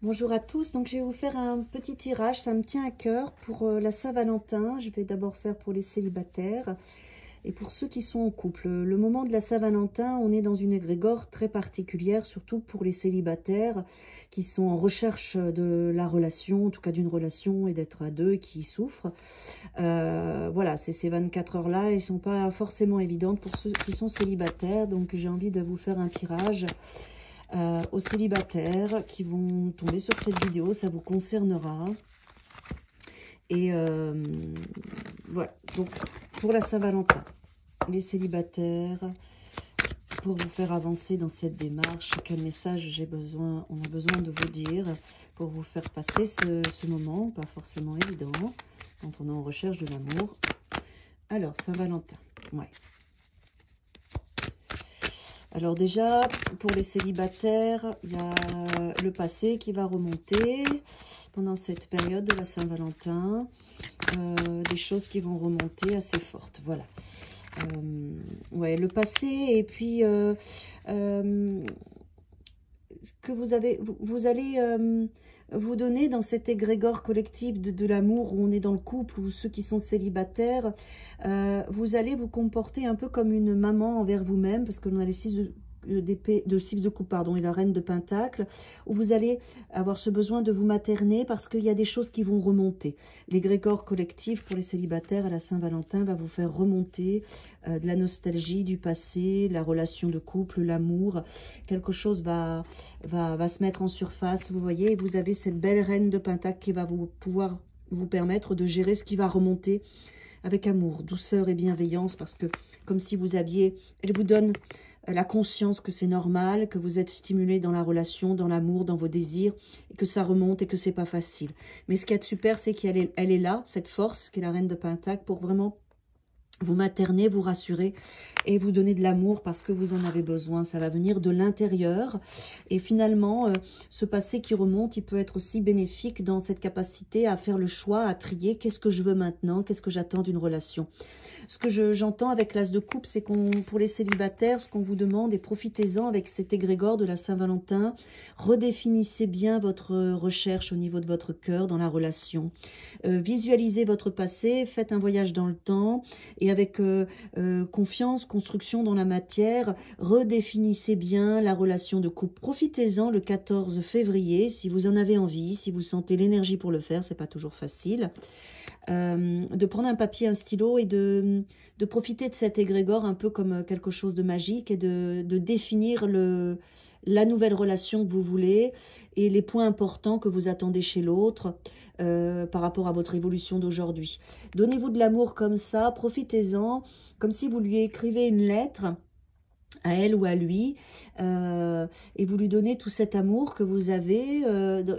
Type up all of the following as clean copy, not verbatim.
Bonjour à tous, donc je vais vous faire un petit tirage, ça me tient à cœur pour la Saint-Valentin. Je vais d'abord faire pour les célibataires et pour ceux qui sont en couple. Le moment de la Saint-Valentin, on est dans une égrégore très particulière, surtout pour les célibataires qui sont en recherche de la relation, en tout cas d'une relation et d'être à deux, qui souffrent. Voilà, ces 24 heures-là, elles ne sont pas forcément évidentes pour ceux qui sont célibataires, donc j'ai envie de vous faire un tirage aux célibataires qui vont tomber sur cette vidéo, ça vous concernera. Et voilà, donc pour la Saint-Valentin, les célibataires, pour vous faire avancer dans cette démarche, quel message on a besoin de vous dire pour vous faire passer ce moment, pas forcément évident, quand on est en recherche de l'amour. Alors, Saint-Valentin, ouais. Alors déjà, pour les célibataires, il y a le passé qui va remonter pendant cette période de la Saint-Valentin. Des choses qui vont remonter assez fortes, voilà. Ouais, le passé et puis ce que vous allez vous donner dans cet égrégore collectif de l'amour où on est dans le couple ou ceux qui sont célibataires, vous allez vous comporter un peu comme une maman envers vous-même, parce que l'on a les 6 de coupe, pardon, et la reine de pentacle, où vous allez avoir ce besoin de vous materner parce qu'il y a des choses qui vont remonter. L'égrégore collectif pour les célibataires à la Saint-Valentin va vous faire remonter de la nostalgie du passé, la relation de couple, l'amour. Quelque chose va se mettre en surface, vous voyez, et vous avez cette belle reine de pentacle qui va pouvoir vous permettre de gérer ce qui va remonter avec amour, douceur et bienveillance, parce que comme si vous aviez, elle vous donne la conscience que c'est normal, que vous êtes stimulé dans la relation, dans l'amour, dans vos désirs, et que ça remonte et que c'est pas facile. Mais ce qui est super, c'est qu'elle est là, cette force, qui est la reine de pentacle, pour vraiment vous materner, vous rassurer et vous donner de l'amour parce que vous en avez besoin. Ça va venir de l'intérieur. Et finalement, ce passé qui remonte, il peut être aussi bénéfique dans cette capacité à faire le choix, à trier qu'est-ce que je veux maintenant, qu'est-ce que j'attends d'une relation. Ce que j'entends avec l'as de coupe, c'est pour les célibataires, ce qu'on vous demande, et profitez-en avec cet égrégore de la Saint-Valentin, redéfinissez bien votre recherche au niveau de votre cœur dans la relation. Visualisez votre passé, faites un voyage dans le temps, et avec confiance, construction dans la matière, redéfinissez bien la relation de couple. Profitez-en le 14 février, si vous en avez envie, si vous sentez l'énergie pour le faire, c'est pas toujours facile. De prendre un papier, un stylo et de profiter de cet égrégore un peu comme quelque chose de magique et de définir la nouvelle relation que vous voulez et les points importants que vous attendez chez l'autre par rapport à votre évolution d'aujourd'hui. Donnez-vous de l'amour comme ça, profitez-en, comme si vous lui écrivez une lettre à elle ou à lui, et vous lui donnez tout cet amour que vous avez,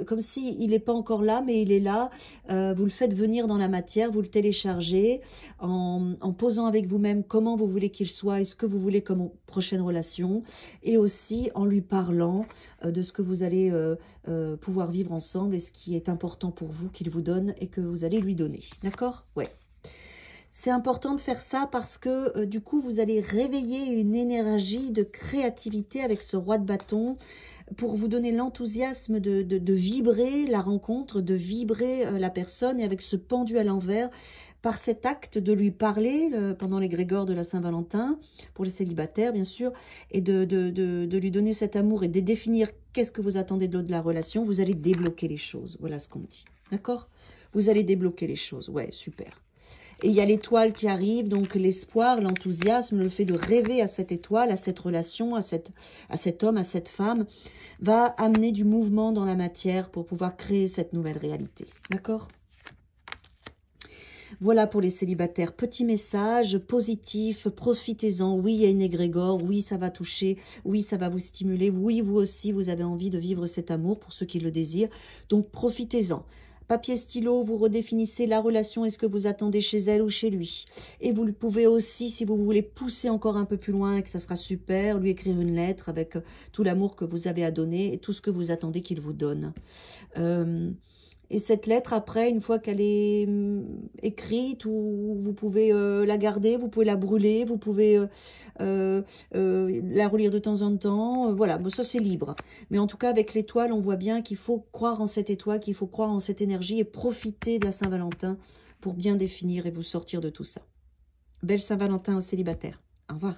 comme s'il n'est pas encore là, mais il est là, vous le faites venir dans la matière, vous le téléchargez, en posant avec vous-même comment vous voulez qu'il soit et ce que vous voulez comme prochaine relation, et aussi en lui parlant de ce que vous allez pouvoir vivre ensemble et ce qui est important pour vous qu'il vous donne et que vous allez lui donner. D'accord? Ouais. C'est important de faire ça parce que du coup, vous allez réveiller une énergie de créativité avec ce roi de bâton pour vous donner l'enthousiasme de vibrer la rencontre, de vibrer la personne. Et avec ce pendu à l'envers, par cet acte de lui parler pendant l'égrégore de la Saint-Valentin, pour les célibataires bien sûr, et de lui donner cet amour et de définir qu'est-ce que vous attendez de l'autre de la relation, vous allez débloquer les choses. Voilà ce qu'on me dit. D'accord? Vous allez débloquer les choses. Ouais, super. Et il y a l'étoile qui arrive, donc l'espoir, l'enthousiasme, le fait de rêver à cette étoile, à cette relation, à cet homme, à cette femme, va amener du mouvement dans la matière pour pouvoir créer cette nouvelle réalité. D'accord ? Voilà pour les célibataires. Petit message positif, profitez-en. Oui, il y a une égrégore. Oui, ça va toucher. Oui, ça va vous stimuler. Oui, vous aussi, vous avez envie de vivre cet amour pour ceux qui le désirent. Donc, profitez-en. Papier, stylo, vous redéfinissez la relation, est-ce que vous attendez chez elle ou chez lui. Et vous pouvez aussi, si vous voulez pousser encore un peu plus loin, et que ça sera super, lui écrire une lettre avec tout l'amour que vous avez à donner et tout ce que vous attendez qu'il vous donne. Et cette lettre, après, une fois qu'elle est écrite, ou vous pouvez la garder, vous pouvez la brûler, vous pouvez la relire de temps en temps. Voilà, bon, ça c'est libre. Mais en tout cas, avec l'étoile, on voit bien qu'il faut croire en cette étoile, qu'il faut croire en cette énergie et profiter de la Saint-Valentin pour bien définir et vous sortir de tout ça. Belle Saint-Valentin aux célibataires. Au revoir.